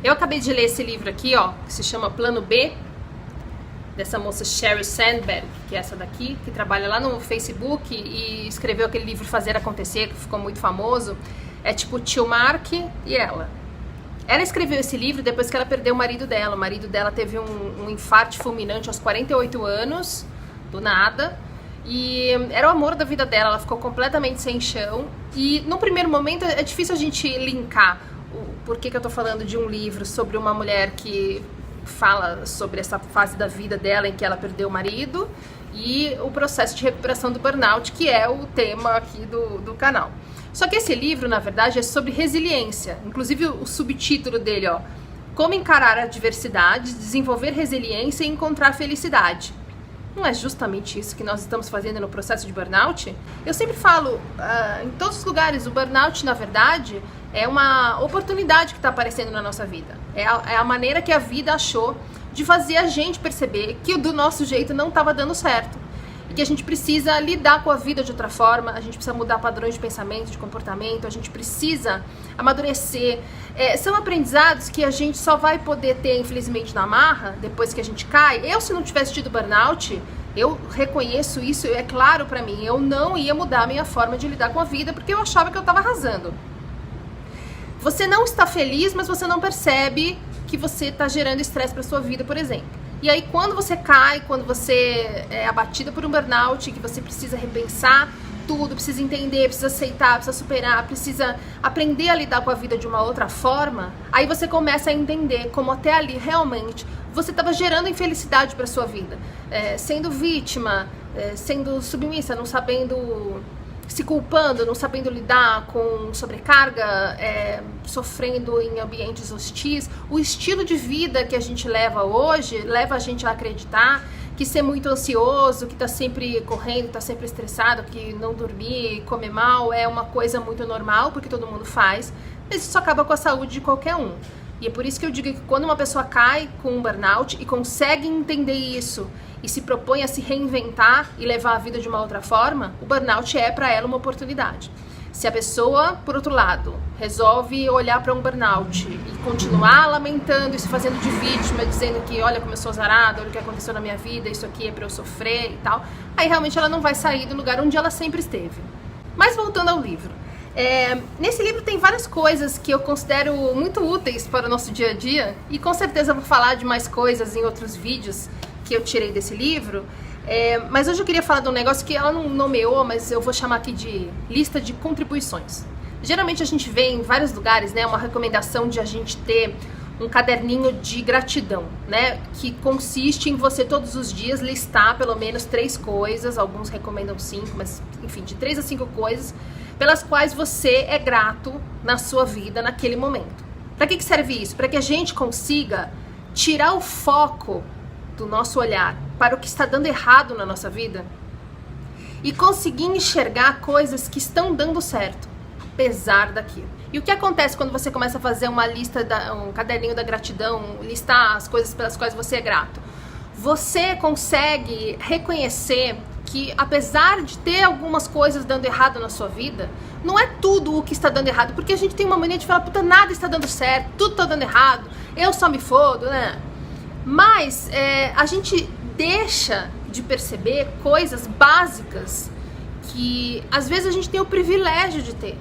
Eu acabei de ler esse livro aqui, ó, que se chama Plano B, dessa moça Sheryl Sandberg, que é essa daqui, que trabalha lá no Facebook e escreveu aquele livro Fazer Acontecer, que ficou muito famoso. É tipo o tio Mark e ela. Ela escreveu esse livro depois que ela perdeu o marido dela. O marido dela teve um infarto fulminante aos 48 anos, do nada. E era o amor da vida dela, ela ficou completamente sem chão. E num primeiro momento é difícil a gente linkar por que eu tô falando de um livro sobre uma mulher que fala sobre essa fase da vida dela em que ela perdeu o marido e o processo de recuperação do burnout, que é o tema aqui do canal. Só que esse livro, na verdade, é sobre resiliência. Inclusive o subtítulo dele, ó, Como encarar adversidades, desenvolver resiliência e encontrar felicidade. Não é justamente isso que nós estamos fazendo no processo de burnout? Eu sempre falo, em todos os lugares, o burnout, na verdade, é uma oportunidade que está aparecendo na nossa vida. É a maneira que a vida achou de fazer a gente perceber que do nosso jeito não estava dando certo. E que a gente precisa lidar com a vida de outra forma, a gente precisa mudar padrões de pensamento, de comportamento, a gente precisa amadurecer. São aprendizados que a gente só vai poder ter, infelizmente, na marra, depois que a gente cai. Eu, se não tivesse tido burnout, eu reconheço isso, é claro pra mim, eu não ia mudar a minha forma de lidar com a vida, porque eu achava que eu estava arrasando. Você não está feliz, mas você não percebe que você está gerando estresse para sua vida, por exemplo. E aí, quando você cai, quando você é abatida por um burnout, que você precisa repensar tudo, precisa entender, precisa aceitar, precisa superar, precisa aprender a lidar com a vida de uma outra forma, aí você começa a entender como até ali, realmente, você estava gerando infelicidade para sua vida. Sendo vítima, sendo submissa, não sabendo, se culpando, não sabendo lidar com sobrecarga, sofrendo em ambientes hostis. O estilo de vida que a gente leva hoje leva a gente a acreditar que ser muito ansioso, que tá sempre correndo, tá sempre estressado, que não dormir, comer mal é uma coisa muito normal, porque todo mundo faz, mas isso acaba com a saúde de qualquer um. E é por isso que eu digo que quando uma pessoa cai com um burnout e consegue entender isso e se propõe a se reinventar e levar a vida de uma outra forma, o burnout é para ela uma oportunidade. Se a pessoa, por outro lado, resolve olhar para um burnout e continuar lamentando e se fazendo de vítima, dizendo que olha como eu sou azarada, olha o que aconteceu na minha vida, isso aqui é para eu sofrer e tal, aí realmente ela não vai sair do lugar onde ela sempre esteve. Mas voltando ao livro. Nesse livro tem várias coisas que eu considero muito úteis para o nosso dia a dia e com certeza eu vou falar de mais coisas em outros vídeos que eu tirei desse livro, mas hoje eu queria falar de um negócio que ela não nomeou, mas eu vou chamar aqui de lista de contribuições. Geralmente a gente vê em vários lugares, né, uma recomendação de a gente ter um caderninho de gratidão, né, que consiste em você todos os dias listar pelo menos 3 coisas, alguns recomendam 5, mas enfim, de 3 a 5 coisas pelas quais você é grato na sua vida naquele momento. Para que serve isso? Para que a gente consiga tirar o foco do nosso olhar para o que está dando errado na nossa vida e conseguir enxergar coisas que estão dando certo, apesar daquilo. E o que acontece quando você começa a fazer uma lista, um caderninho da gratidão, listar as coisas pelas quais você é grato? Você consegue reconhecer que, apesar de ter algumas coisas dando errado na sua vida, não é tudo o que está dando errado, porque a gente tem uma mania de falar, puta, nada está dando certo, tudo está dando errado, eu só me fodo, né? Mas a gente deixa de perceber coisas básicas que às vezes a gente tem o privilégio de ter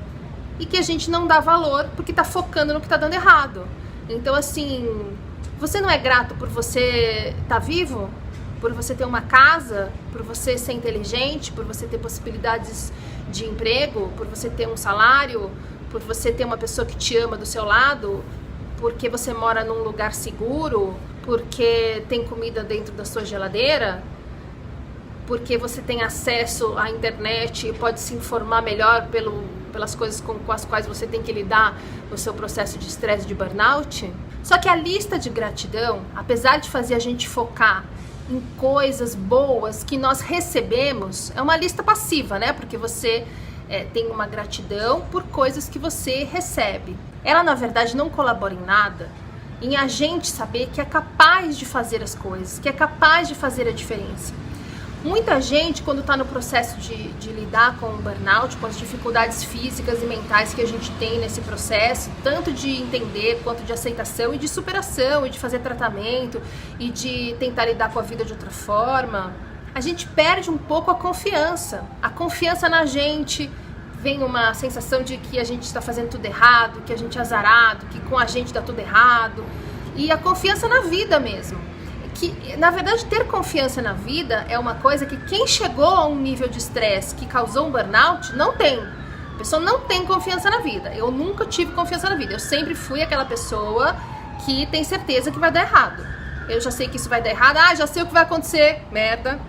e que a gente não dá valor porque tá focando no que tá dando errado. Então, assim, você não é grato por você estar vivo? Por você ter uma casa? Por você ser inteligente? Por você ter possibilidades de emprego? Por você ter um salário? Por você ter uma pessoa que te ama do seu lado? Porque você mora num lugar seguro? Porque tem comida dentro da sua geladeira? Porque você tem acesso à internet e pode se informar melhor pelas coisas com as quais você tem que lidar no seu processo de estresse, de burnout? Só que a lista de gratidão, apesar de fazer a gente focar em coisas boas que nós recebemos, é uma lista passiva, né? Porque você tem uma gratidão por coisas que você recebe. Ela, na verdade, não colabora em nada em a gente saber que é capaz de fazer as coisas, que é capaz de fazer a diferença. Muita gente, quando está no processo de lidar com o burnout, com as dificuldades físicas e mentais que a gente tem nesse processo, tanto de entender quanto de aceitação e de superação, e de fazer tratamento, e de tentar lidar com a vida de outra forma, a gente perde um pouco a confiança na gente. Vem uma sensação de que a gente está fazendo tudo errado, que a gente é azarado, que com a gente dá tudo errado, e a confiança na vida mesmo. Que, na verdade, ter confiança na vida é uma coisa que quem chegou a um nível de estresse que causou um burnout não tem. A pessoa não tem confiança na vida. Eu nunca tive confiança na vida. Eu sempre fui aquela pessoa que tem certeza que vai dar errado. Eu já sei que isso vai dar errado. Já sei o que vai acontecer. Merda.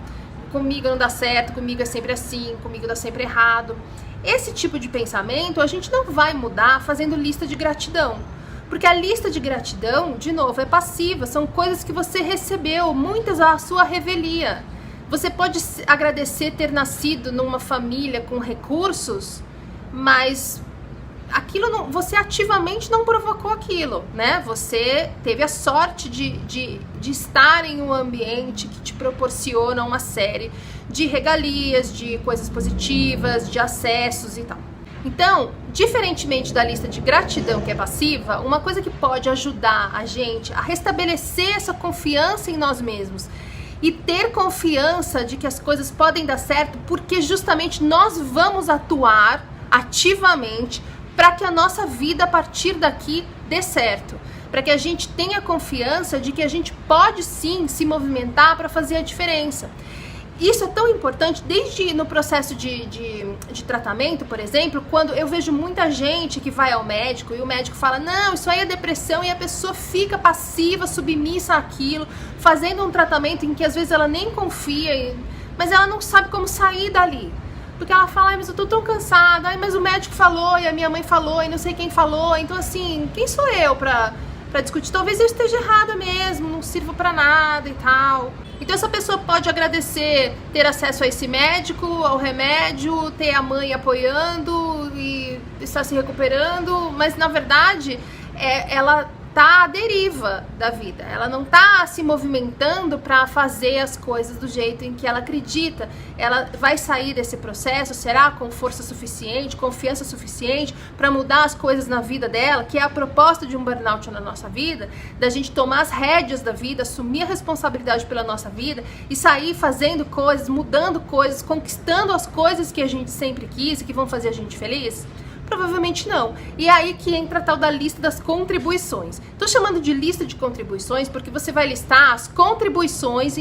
Comigo não dá certo, comigo é sempre assim, comigo dá sempre errado. Esse tipo de pensamento a gente não vai mudar fazendo lista de gratidão. Porque a lista de gratidão, de novo, é passiva, são coisas que você recebeu, muitas à sua revelia. Você pode agradecer ter nascido numa família com recursos, mas aquilo não, você ativamente não provocou aquilo, né? Você teve a sorte de estar em um ambiente que te proporciona uma série de regalias, de coisas positivas, de acessos e tal. Então, diferentemente da lista de gratidão que é passiva, uma coisa que pode ajudar a gente a restabelecer essa confiança em nós mesmos e ter confiança de que as coisas podem dar certo, porque justamente nós vamos atuar ativamente para que a nossa vida a partir daqui dê certo, para que a gente tenha confiança de que a gente pode sim se movimentar para fazer a diferença. Isso é tão importante desde no processo de tratamento, por exemplo, quando eu vejo muita gente que vai ao médico e o médico fala, não, isso aí é depressão, e a pessoa fica passiva, submissa àquilo, fazendo um tratamento em que às vezes ela nem confia, mas ela não sabe como sair dali. Porque ela fala, mas eu tô tão cansada, mas o médico falou, e a minha mãe falou, e não sei quem falou, então assim, quem sou eu pra discutir? Talvez eu esteja errada mesmo, não sirva pra nada e tal. Então essa pessoa pode agradecer ter acesso a esse médico, ao remédio, ter a mãe apoiando e estar se recuperando, mas na verdade ela tá à deriva da vida, ela não tá se movimentando para fazer as coisas do jeito em que ela acredita. Ela vai sair desse processo, será com força suficiente, confiança suficiente para mudar as coisas na vida dela, que é a proposta de um burnout na nossa vida, da gente tomar as rédeas da vida, assumir a responsabilidade pela nossa vida e sair fazendo coisas, mudando coisas, conquistando as coisas que a gente sempre quis e que vão fazer a gente feliz? Provavelmente não. E é aí que entra a tal da lista das contribuições. Estou chamando de lista de contribuições porque você vai listar as contribuições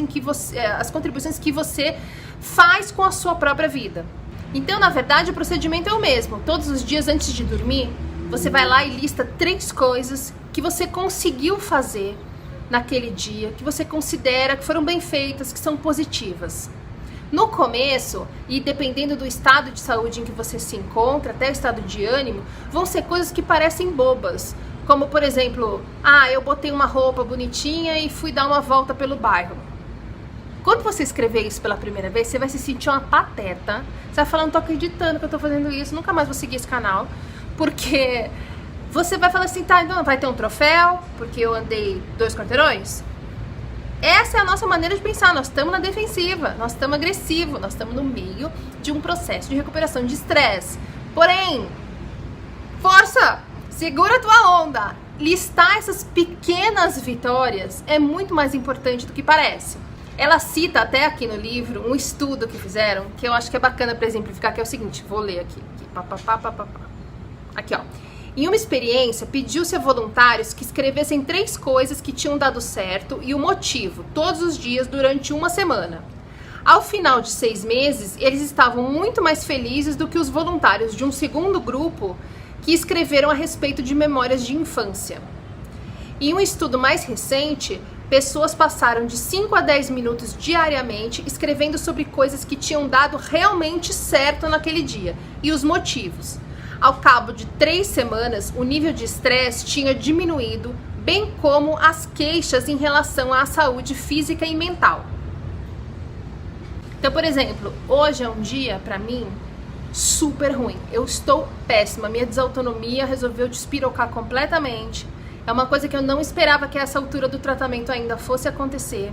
que você faz com a sua própria vida. Então, na verdade, o procedimento é o mesmo. Todos os dias antes de dormir, você vai lá e lista 3 coisas que você conseguiu fazer naquele dia, que você considera que foram bem feitas, que são positivas. No começo, e dependendo do estado de saúde em que você se encontra, até o estado de ânimo, vão ser coisas que parecem bobas. Como, por exemplo, eu botei uma roupa bonitinha e fui dar uma volta pelo bairro. Quando você escrever isso pela primeira vez, você vai se sentir uma pateta. Você vai falar, não tô acreditando que eu tô fazendo isso, nunca mais vou seguir esse canal. Porque você vai falar assim, então vai ter um troféu, porque eu andei 2 quarteirões? Essa é a nossa maneira de pensar, nós estamos na defensiva, nós estamos agressivos, nós estamos no meio de um processo de recuperação de estresse. Porém, força, segura a tua onda. Listar essas pequenas vitórias é muito mais importante do que parece. Ela cita até aqui no livro um estudo que fizeram, que eu acho que é bacana para exemplificar, que é o seguinte, vou ler aqui. Aqui, ó. Em uma experiência, pediu-se a voluntários que escrevessem 3 coisas que tinham dado certo e o motivo, todos os dias, durante uma semana. Ao final de 6 meses, eles estavam muito mais felizes do que os voluntários de um segundo grupo que escreveram a respeito de memórias de infância. Em um estudo mais recente, pessoas passaram de 5 a 10 minutos diariamente escrevendo sobre coisas que tinham dado realmente certo naquele dia e os motivos. Ao cabo de 3 semanas, o nível de estresse tinha diminuído, bem como as queixas em relação à saúde física e mental. Então, por exemplo, hoje é um dia, pra mim, super ruim. Eu estou péssima, minha desautonomia resolveu despirocar completamente. É uma coisa que eu não esperava que a essa altura do tratamento ainda fosse acontecer.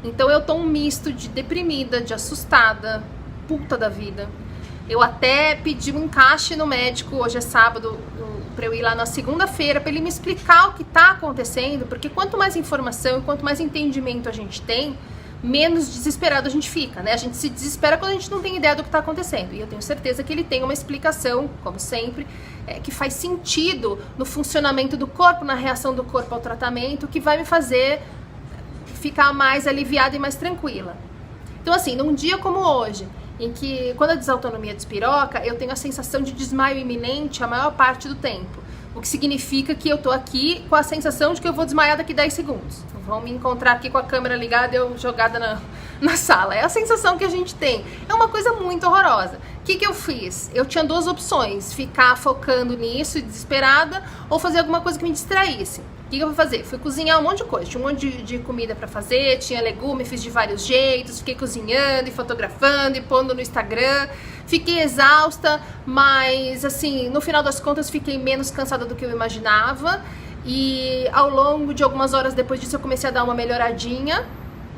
Então eu tô um misto de deprimida, de assustada, puta da vida. Eu até pedi um encaixe no médico, hoje é sábado, pra eu ir lá na segunda-feira, pra ele me explicar o que tá acontecendo, porque quanto mais informação e quanto mais entendimento a gente tem, menos desesperado a gente fica, né? A gente se desespera quando a gente não tem ideia do que tá acontecendo. E eu tenho certeza que ele tem uma explicação, como sempre, que faz sentido no funcionamento do corpo, na reação do corpo ao tratamento, que vai me fazer ficar mais aliviada e mais tranquila. Então, assim, num dia como hoje, em que, quando a desautonomia despiroca, eu tenho a sensação de desmaio iminente a maior parte do tempo. O que significa que eu tô aqui com a sensação de que eu vou desmaiar daqui 10 segundos. Vão me encontrar aqui com a câmera ligada e eu jogada na sala. É a sensação que a gente tem. É uma coisa muito horrorosa. O que eu fiz? Eu tinha duas opções. Ficar focando nisso, desesperada, ou fazer alguma coisa que me distraísse. O que eu vou fazer? Fui cozinhar um monte de coisa. Tinha um monte de comida pra fazer, tinha legume, fiz de vários jeitos, fiquei cozinhando e fotografando e pondo no Instagram. Fiquei exausta, mas assim, no final das contas fiquei menos cansada do que eu imaginava. E ao longo de algumas horas depois disso eu comecei a dar uma melhoradinha.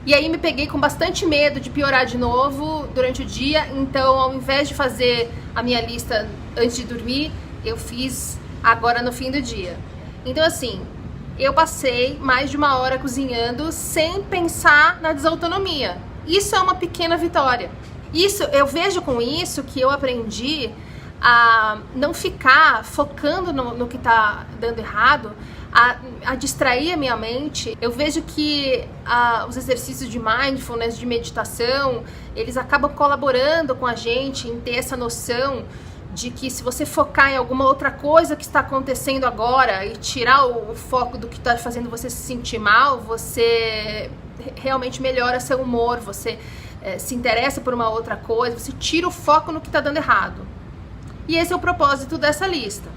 E aí me peguei com bastante medo de piorar de novo durante o dia. Então, ao invés de fazer a minha lista antes de dormir, eu fiz agora no fim do dia. Então assim, eu passei mais de uma hora cozinhando sem pensar na desautonomia. Isso é uma pequena vitória. Eu vejo com isso que eu aprendi a não ficar focando no que tá dando errado, a distrair a minha mente. Eu vejo que os exercícios de mindfulness, de meditação, eles acabam colaborando com a gente em ter essa noção de que se você focar em alguma outra coisa que está acontecendo agora e tirar o foco do que está fazendo você se sentir mal, você realmente melhora seu humor, você se interessa por uma outra coisa, você tira o foco no que está dando errado. E esse é o propósito dessa lista.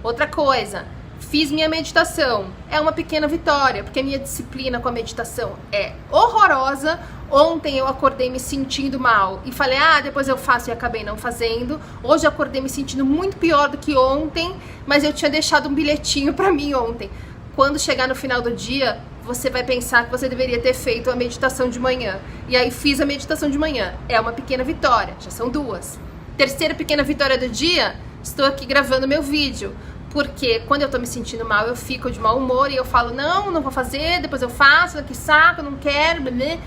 Outra coisa, fiz minha meditação. É uma pequena vitória, porque a minha disciplina com a meditação é horrorosa. Ontem eu acordei me sentindo mal e falei, depois eu faço, e acabei não fazendo. Hoje eu acordei me sentindo muito pior do que ontem, mas eu tinha deixado um bilhetinho pra mim ontem. Quando chegar no final do dia, você vai pensar que você deveria ter feito a meditação de manhã. E aí fiz a meditação de manhã. É uma pequena vitória, já são duas. Terceira pequena vitória do dia, estou aqui gravando meu vídeo. Porque quando eu tô me sentindo mal, eu fico de mau humor e eu falo, não vou fazer, depois eu faço, que saco, não quero, blá.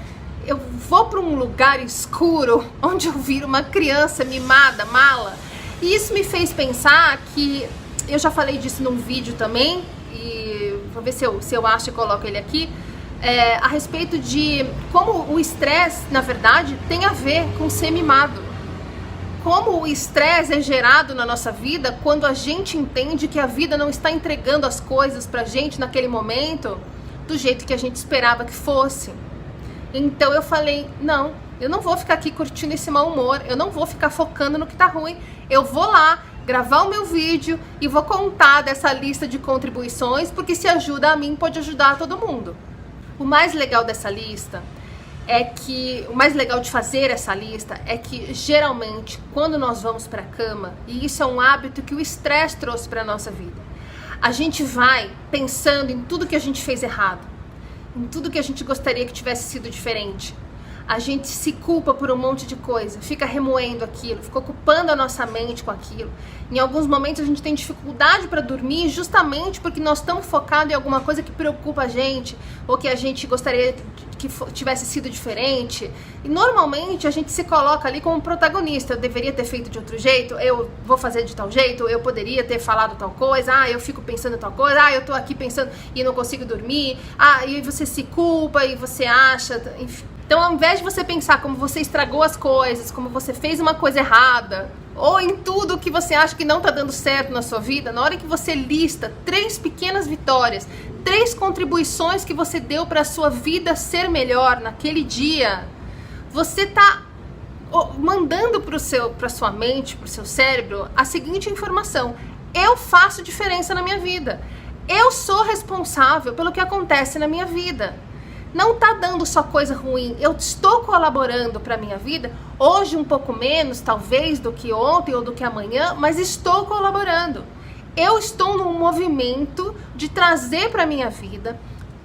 Eu vou para um lugar escuro, onde eu viro uma criança mimada, mala. E isso me fez pensar que, eu já falei disso num vídeo também, e vou ver se eu acho e coloco ele aqui, a respeito de como o estresse, na verdade, tem a ver com ser mimado. Como o estresse é gerado na nossa vida quando a gente entende que a vida não está entregando as coisas pra gente naquele momento do jeito que a gente esperava que fosse. Então eu falei, não, eu não vou ficar aqui curtindo esse mau humor, eu não vou ficar focando no que tá ruim, eu vou lá gravar o meu vídeo e vou contar dessa lista de contribuições, porque se ajuda a mim, pode ajudar a todo mundo. O mais legal dessa lista o mais legal de fazer essa lista é que geralmente quando nós vamos para a cama, e isso é um hábito que o estresse trouxe para nossa vida, a gente vai pensando em tudo que a gente fez errado, em tudo que a gente gostaria que tivesse sido diferente. A gente se culpa por um monte de coisa, fica remoendo aquilo, fica ocupando a nossa mente com aquilo. Em alguns momentos a gente tem dificuldade para dormir justamente porque nós estamos focados em alguma coisa que preocupa a gente ou que a gente gostaria que tivesse sido diferente. E normalmente a gente se coloca ali como protagonista. Eu deveria ter feito de outro jeito, eu vou fazer de tal jeito, eu poderia ter falado tal coisa, eu fico pensando tal coisa, eu tô aqui pensando e não consigo dormir, e você se culpa e você acha, enfim. Então, ao invés de você pensar como você estragou as coisas, como você fez uma coisa errada, ou em tudo que você acha que não tá dando certo na sua vida, na hora que você lista 3 pequenas vitórias, 3 contribuições que você deu para a sua vida ser melhor naquele dia, você tá mandando para sua mente, para o seu cérebro, a seguinte informação: eu faço diferença na minha vida. Eu sou responsável pelo que acontece na minha vida. Não tá dando só coisa ruim, eu estou colaborando para minha vida, hoje um pouco menos, talvez, do que ontem ou do que amanhã, mas estou colaborando. Eu estou num movimento de trazer para minha vida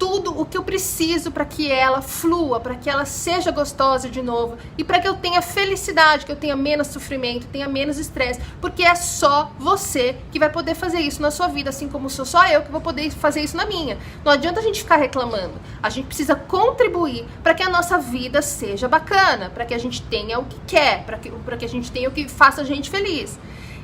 tudo o que eu preciso para que ela flua, para que ela seja gostosa de novo e para que eu tenha felicidade, que eu tenha menos sofrimento, tenha menos estresse, porque é só você que vai poder fazer isso na sua vida, assim como sou só eu que vou poder fazer isso na minha. Não adianta a gente ficar reclamando, a gente precisa contribuir para que a nossa vida seja bacana, para que a gente tenha o que quer, para que a gente tenha o que faça a gente feliz.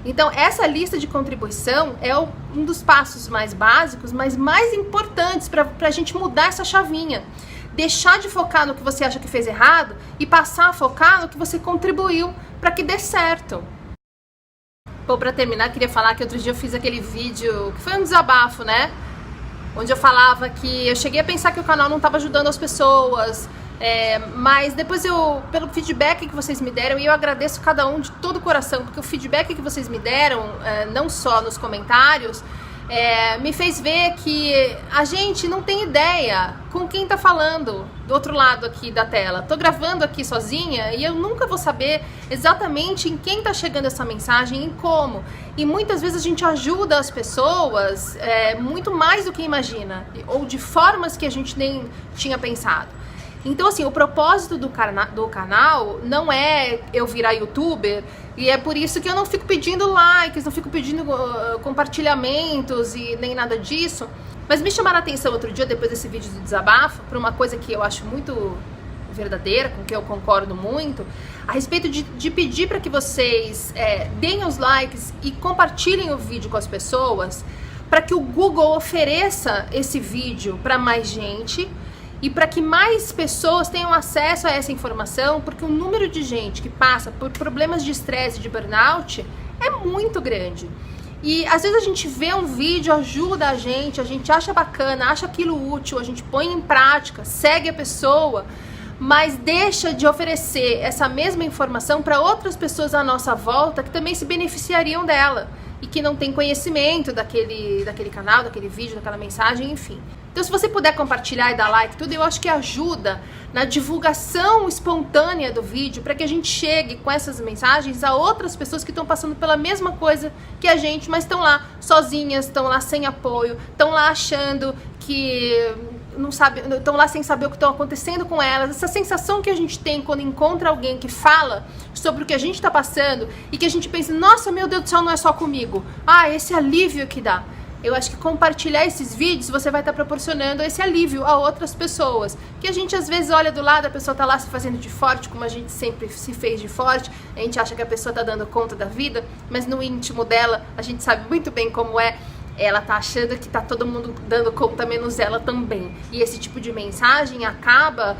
Então, essa lista de contribuição é um dos passos mais básicos, mas mais importantes para a gente mudar essa chavinha. Deixar de focar no que você acha que fez errado e passar a focar no que você contribuiu para que dê certo. Bom, para terminar, queria falar que outro dia eu fiz aquele vídeo, que foi um desabafo, né? Onde eu falava que eu cheguei a pensar que o canal não estava ajudando as pessoas, mas depois pelo feedback que vocês me deram, e eu agradeço cada um de todo o coração, porque o feedback que vocês me deram, não só nos comentários, me fez ver que a gente não tem ideia com quem tá falando do outro lado aqui da tela. Tô gravando aqui sozinha e eu nunca vou saber exatamente em quem tá chegando essa mensagem e como. E muitas vezes a gente ajuda as pessoas muito mais do que imagina, ou de formas que a gente nem tinha pensado. Então, assim, o propósito do canal não é eu virar youtuber, e é por isso que eu não fico pedindo likes, não fico pedindo compartilhamentos e nem nada disso. Mas me chamaram a atenção outro dia, depois desse vídeo do desabafo, por uma coisa que eu acho muito verdadeira, com que eu concordo muito, a respeito de pedir para que vocês deem os likes e compartilhem o vídeo com as pessoas, para que o Google ofereça esse vídeo para mais gente, e para que mais pessoas tenham acesso a essa informação, porque o número de gente que passa por problemas de estresse e de burnout é muito grande. E às vezes a gente vê um vídeo, ajuda a gente acha bacana, acha aquilo útil, a gente põe em prática, segue a pessoa, mas deixa de oferecer essa mesma informação para outras pessoas à nossa volta que também se beneficiariam dela e que não tem conhecimento daquele canal, daquele vídeo, daquela mensagem, enfim. Então, se você puder compartilhar e dar like, tudo, eu acho que ajuda na divulgação espontânea do vídeo, para que a gente chegue com essas mensagens a outras pessoas que estão passando pela mesma coisa que a gente, mas estão lá sozinhas, estão lá sem apoio, estão lá achando que não sabe, estão lá sem saber o que está acontecendo com elas. Essa sensação que a gente tem quando encontra alguém que fala sobre o que a gente está passando e que a gente pensa, nossa, meu Deus do céu, não é só comigo. Ah, esse alívio que dá. Eu acho que compartilhar esses vídeos, você vai estar proporcionando esse alívio a outras pessoas. Que a gente às vezes olha do lado, a pessoa está lá se fazendo de forte, como a gente sempre se fez de forte. A gente acha que a pessoa está dando conta da vida, mas no íntimo dela, a gente sabe muito bem como é. Ela tá achando que tá todo mundo dando conta, menos ela também. E esse tipo de mensagem acaba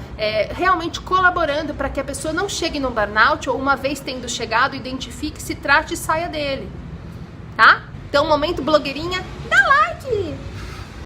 realmente colaborando para que a pessoa não chegue no burnout, ou uma vez tendo chegado, identifique, se trate e saia dele. Tá? Então, momento blogueirinha, dá like!